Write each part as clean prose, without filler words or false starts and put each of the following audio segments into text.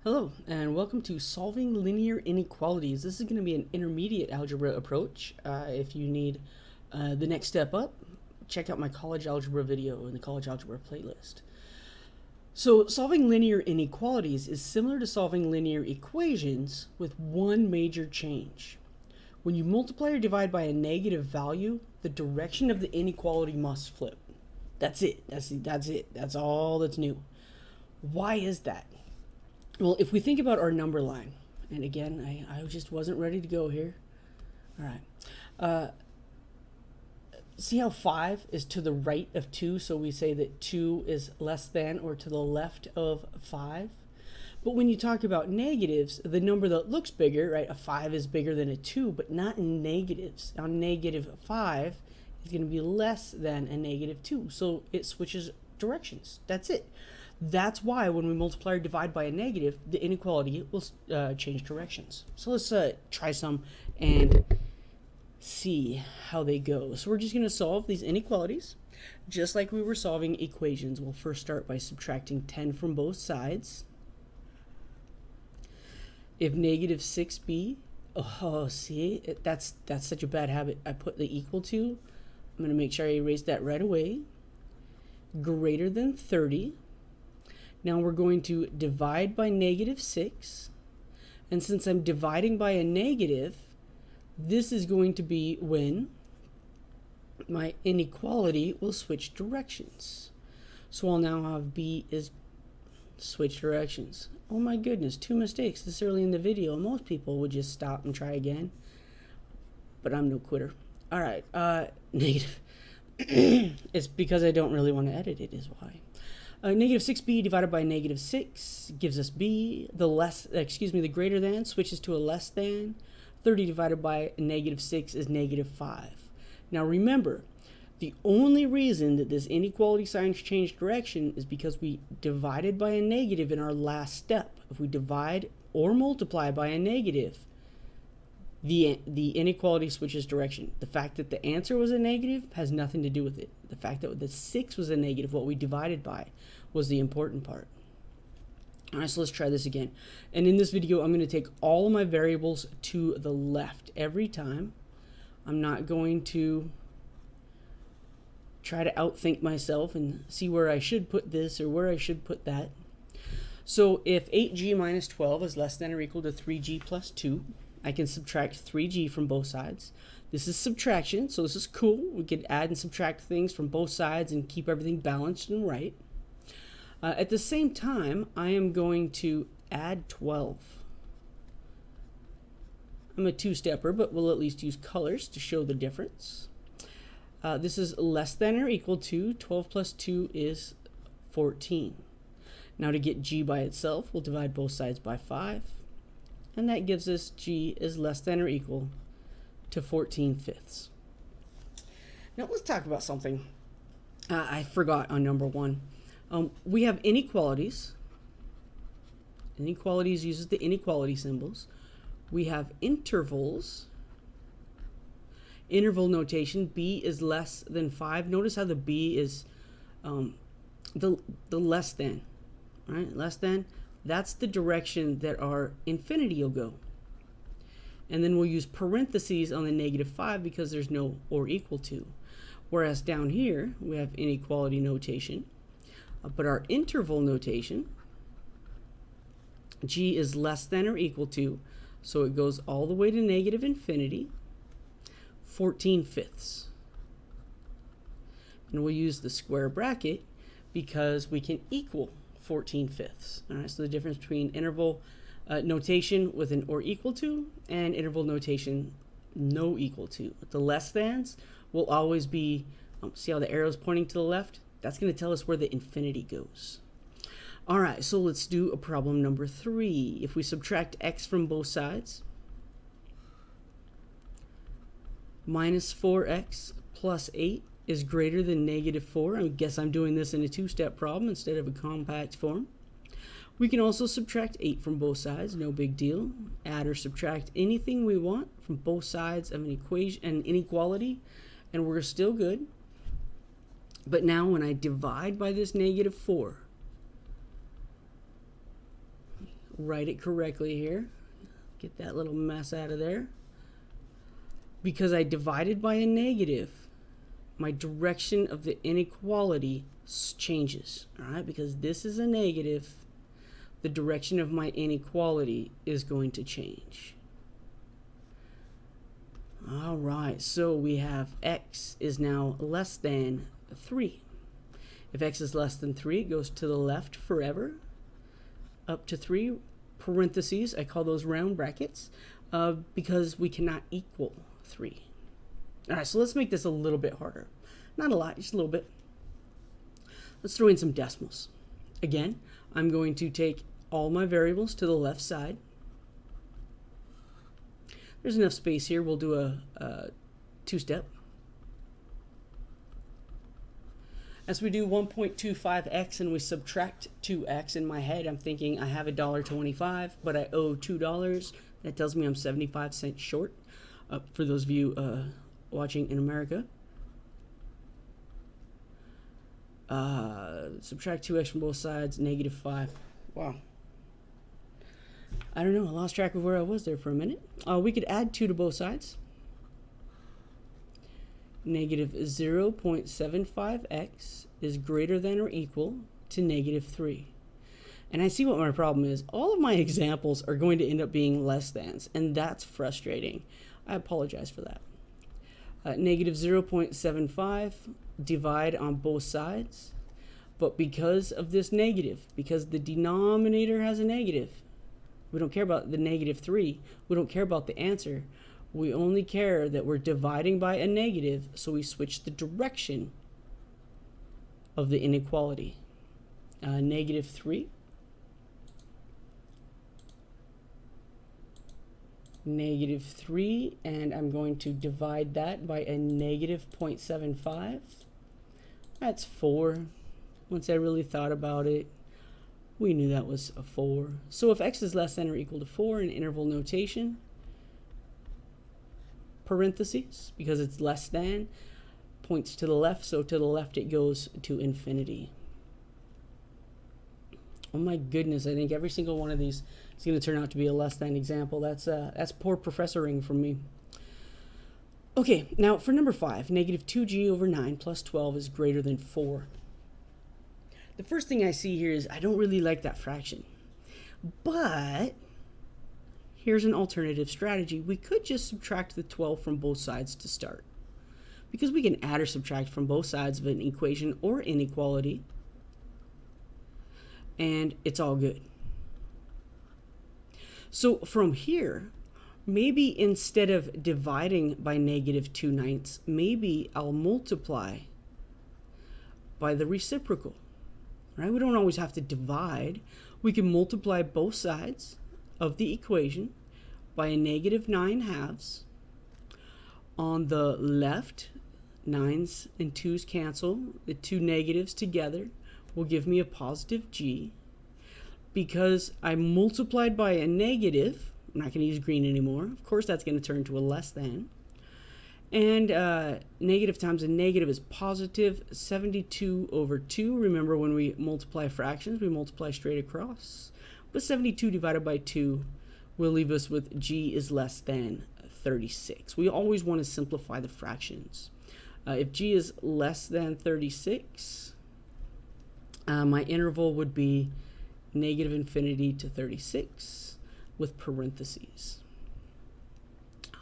Hello, and welcome to Solving Linear Inequalities. This is going to be an intermediate algebra approach. If you need the next step up, check out my college algebra video in the college algebra playlist. So solving linear inequalities is similar to solving linear equations with one major change. When you multiply or divide by a negative value, the direction of the inequality must flip. That's it. That's it. That's all that's new. Why is that? Well, if we think about our number line, and again, I just wasn't ready to go here. All right. See how 5 is to the right of 2, so we say that 2 is less than or to the left of 5. But when you talk about negatives, the number that looks bigger, right, a 5 is bigger than a 2, but not in negatives. Now, negative 5 is going to be less than a negative 2, so it switches directions. That's it. That's why when we multiply or divide by a negative, the inequality will change directions. So let's try some and see how they go. So we're just going to solve these inequalities just like we were solving equations. We'll first start by subtracting 10 from both sides. If negative 6b, that's such a bad habit. I put the equal to. I'm going to make sure I erase that right away. Greater than 30. Now we're going to divide by negative 6. And since I'm dividing by a negative, this is going to be when my inequality will switch directions. So I'll now have b is switch directions. Oh my goodness, 2 mistakes this early in the video. Most people would just stop and try again. But I'm no quitter. All right, negative. It's because I don't really want to edit it is why. Negative 6b divided by negative 6 gives us b. The greater than switches to a less than. 30 divided by negative 6 is negative 5. Now remember, the only reason that this inequality sign changed direction is because we divided by a negative in our last step. If we divide or multiply by a negative, the inequality switches direction. The fact that the answer was a negative has nothing to do with it. The fact that the 6 was a negative, what we divided by, was the important part. All right, so let's try this again. And in this video, I'm going to take all of my variables to the left every time. I'm not going to try to outthink myself and see where I should put this or where I should put that. So if 8g minus 12 is less than or equal to 3g plus 2, I can subtract 3g from both sides. This is subtraction, so this is cool. We could add and subtract things from both sides and keep everything balanced and right. At the same time, I am going to add 12. I'm a two-stepper, but we'll at least use colors to show the difference. This is less than or equal to 12 plus 2 is 14. Now to get g by itself, we'll divide both sides by 5. And that gives us g is less than or equal to 14/5. Now let's talk about something I forgot on number 1. We have inequalities. Inequalities uses the inequality symbols. We have intervals. Interval notation, b is less than 5. Notice how the b is the less than, right? Less than. That's the direction that our infinity will go. And then we'll use parentheses on the negative 5 because there's no or equal to. Whereas down here, we have inequality notation. But our interval notation, g is less than or equal to, so it goes all the way to negative infinity, 14/5. And we'll use the square bracket because we can equal 14/5. All right, so the difference between interval notation with an or equal to and interval notation no equal to. The less thans will always be, see how the arrow is pointing to the left? That's going to tell us where the infinity goes. All right, so let's do a problem number 3. If we subtract x from both sides, minus 4x plus 8 is greater than negative 4. I guess I'm doing this in a two-step problem instead of a compact form. We can also subtract 8 from both sides, no big deal. Add or subtract anything we want from both sides of an equation, an inequality, and we're still good. But now when I divide by this negative 4, write it correctly here. Get that little mess out of there. Because I divided by a negative, my direction of the inequality changes. All right, because this is a negative, the direction of my inequality is going to change. All right, so we have x is now less than 3. If x is less than 3, it goes to the left forever, up to 3, parentheses, I call those round brackets, because we cannot equal 3. All right, so let's make this a little bit harder. Not a lot, just a little bit. Let's throw in some decimals. Again, I'm going to take all my variables to the left side. There's enough space here. We'll do a two-step. As we do 1.25x and we subtract 2x, in my head I'm thinking I have $1.25, but I owe $2. That tells me I'm 75 cents short, for those of you watching in America. Subtract 2x from both sides, -5. Wow. I don't know, I lost track of where I was there for a minute. We could add 2 to both sides. -0.75x is greater than or equal to -3. And I see what my problem is. All of my examples are going to end up being less thans, and that's frustrating. I apologize for that. -0.75, divide on both sides. But because of this negative, because the denominator has a negative, we don't care about the -3. We don't care about the answer. We only care that we're dividing by a negative, so we switch the direction of the inequality. -3. -3, and I'm going to divide that by a -0.75. That's 4. Once I really thought about it, we knew that was a 4. So if x is less than or equal to 4 in interval notation, parentheses, because it's less than, points to the left, so to the left it goes to infinity. Oh my goodness, I think every single one of these is going to turn out to be a less than example. That's poor professoring from me. Okay, now for number 5, -2g over 9 plus 12 is greater than 4. The first thing I see here is I don't really like that fraction. But here's an alternative strategy. We could just subtract the 12 from both sides to start. Because we can add or subtract from both sides of an equation or inequality, and it's all good. So from here, maybe instead of dividing by -2/9, maybe I'll multiply by the reciprocal. Right? We don't always have to divide. We can multiply both sides of the equation by a -9/2. On the left, 9s and 2's cancel. The two negatives together will give me a positive g. Because I multiplied by a negative, I'm not going to use green anymore. Of course, that's going to turn to a less than. And negative times a negative is positive. 72 over 2. Remember, when we multiply fractions, we multiply straight across. But 72 divided by 2 will leave us with g is less than 36. We always want to simplify the fractions. If g is less than 36, my interval would be -infinity to 36 with parentheses.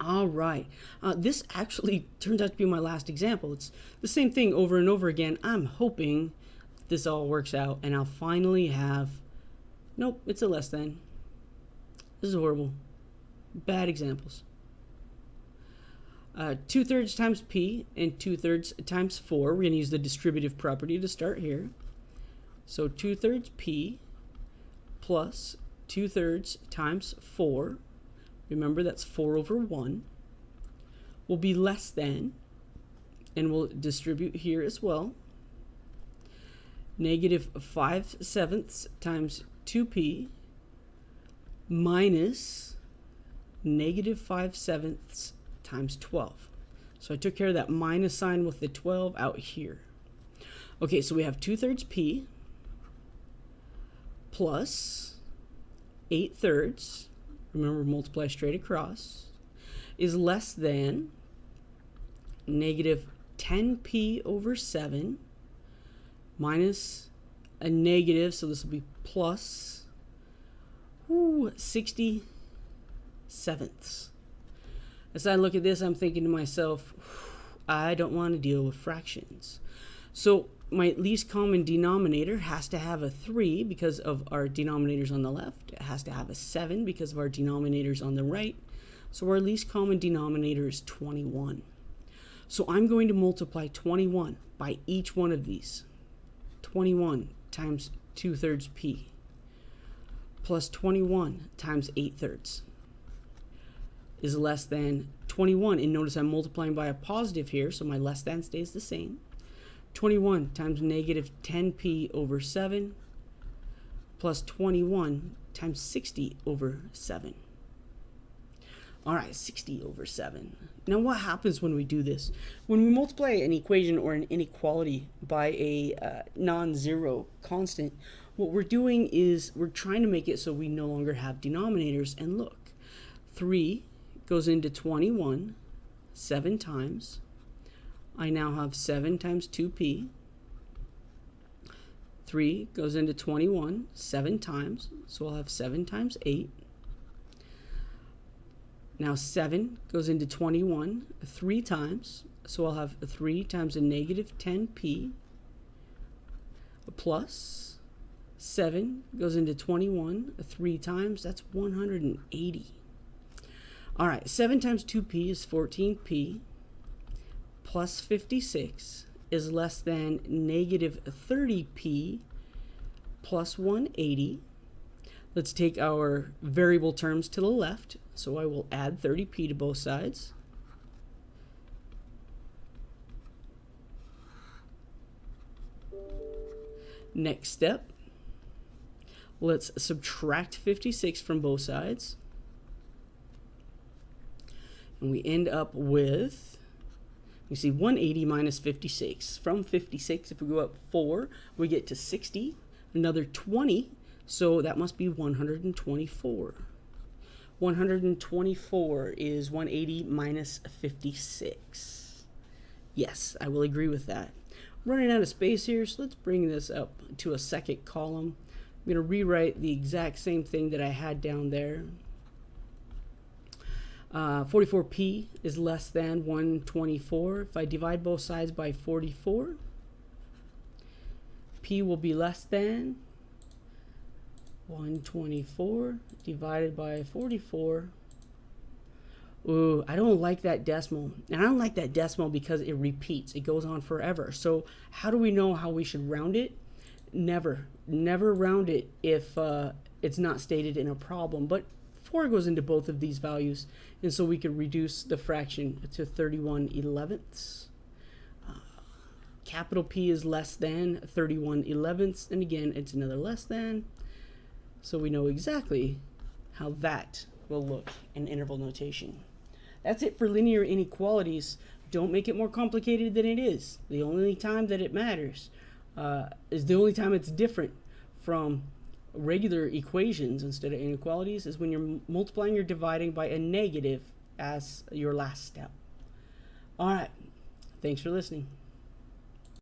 All right, this actually turns out to be my last example. It's the same thing over and over again. I'm hoping this all works out and I'll finally have, nope, it's a less than. This is horrible. Bad examples. 2/3 times p and 2/3 times 4. We're going to use the distributive property to start here. So 2/3 p plus 2/3 times 4. Remember, that's 4 over 1. Will be less than, and we'll distribute here as well, -5/7 times 2p minus -5/7 times 12. So I took care of that minus sign with the 12 out here. Okay, so we have 2/3 p plus 8/3, remember multiply straight across, is less than negative 10p over 7 minus a negative, so this will be plus 60/7. As I look at this, I'm thinking to myself, I don't want to deal with fractions. So my least common denominator has to have a 3 because of our denominators on the left. It has to have a 7 because of our denominators on the right. So our least common denominator is 21. So I'm going to multiply 21 by each one of these. 21 times 2/3 p plus 21 times 8/3 is less than 21. And notice I'm multiplying by a positive here, so my less than stays the same. 21 times negative 10p over 7 plus 21 times 60 over 7. All right, 60 over 7. Now what happens when we do this? When we multiply an equation or an inequality by a non-zero constant, what we're doing is we're trying to make it so we no longer have denominators. And look, 3 goes into 21 7 times. I now have 7 times 2p. 3 goes into 21 7 times, so I'll have 7 times 8. Now 7 goes into 21 3 times, so I'll have 3 times a negative 10p plus 7 goes into 21 3 times, that's 180. All right, 7 times 2p is 14p plus 56 is less than negative 30p plus 180. Let's take our variable terms to the left. So I will add 30p to both sides. Next step, let's subtract 56 from both sides. And we end up with, you see, 180 minus 56. From 56, if we go up 4, we get to 60. Another 20, so that must be 124. 124 is 180 minus 56. Yes, I will agree with that. I'm running out of space here, so let's bring this up to a second column. I'm going to rewrite the exact same thing that I had down there. 44p is less than 124. If I divide both sides by 44, p will be less than 124 divided by 44. Ooh, I don't like that decimal. And I don't like that decimal because it repeats. It goes on forever. So how do we know how we should round it? Never round it if it's not stated in a problem. But 4 goes into both of these values, and so we could reduce the fraction to 31/11. Capital P is less than 31/11, and again, it's another less than. So we know exactly how that will look in interval notation. That's it for linear inequalities. Don't make it more complicated than it is. The only time that it matters is the only time it's different from regular equations instead of inequalities is when you're multiplying or dividing by a negative as your last step. All right. Thanks for listening.